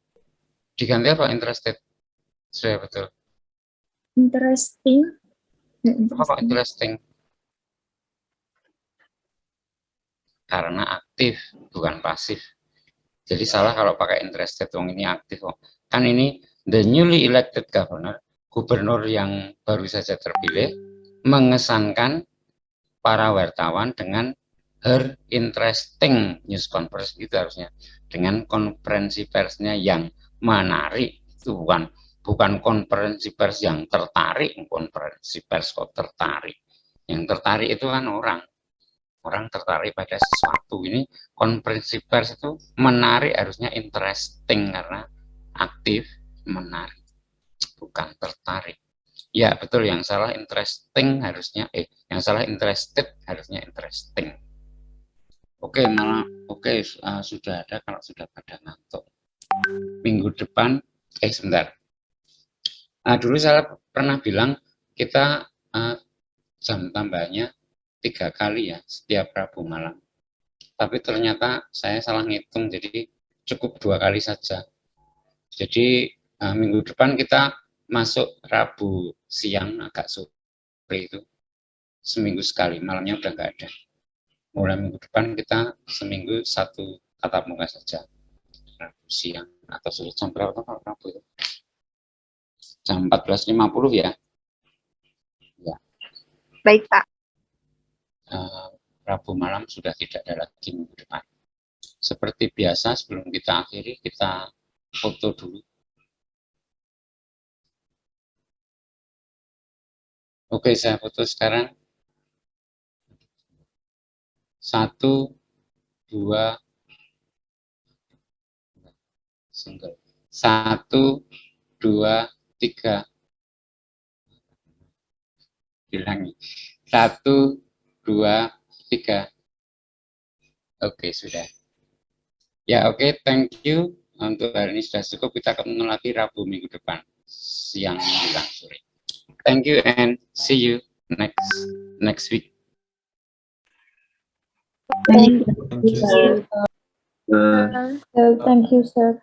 S1: Diganti apa interested? Sudah betul.
S3: Interesting.
S1: Apa interesting? Karena aktif, bukan pasif. Jadi salah kalau pakai interested, wong ini aktif kok. Kan ini the newly elected governor, gubernur yang baru saja terpilih, mengesankan para wartawan dengan her interesting news conference, gitu harusnya. Dengan konferensi persnya yang menarik, itu bukan konferensi pers yang tertarik, konferensi pers kok tertarik. Yang tertarik itu kan orang tertarik pada sesuatu. Ini konferensi pers itu menarik, harusnya interesting karena aktif, menarik, bukan tertarik. Ya betul, yang salah interesting harusnya yang salah interested harusnya interesting. Oke, malah oke, sudah ada kalau sudah pada ngantuk. Minggu depan sebentar. Dulu saya pernah bilang kita jam tambahnya 3 kali ya setiap Rabu malam. Tapi ternyata saya salah ngitung, jadi cukup 2 kali saja. Jadi minggu depan kita masuk Rabu siang agak sore itu seminggu sekali, malamnya udah nggak ada. Mulai minggu depan kita seminggu 1 tatap muka saja, Rabu siang atau sore. Jam berapa kalau Rabu itu? Jam 14.50 ya. Ya.
S3: Baik, Pak.
S1: Rabu malam sudah tidak ada lagi minggu depan. Seperti biasa sebelum kita akhiri, kita foto dulu. Oke, saya foto sekarang. 1, 2, 1, 2, 3. Bilangi. 1, 2, 3. Oke, sudah. Ya, oke, thank you. Untuk hari ini sudah cukup. Kita ketemu lagi Rabu minggu depan, siang menjelang sore. Thank you and see you next week.
S4: Thank you.
S2: Thank you.
S4: Thank you, sir.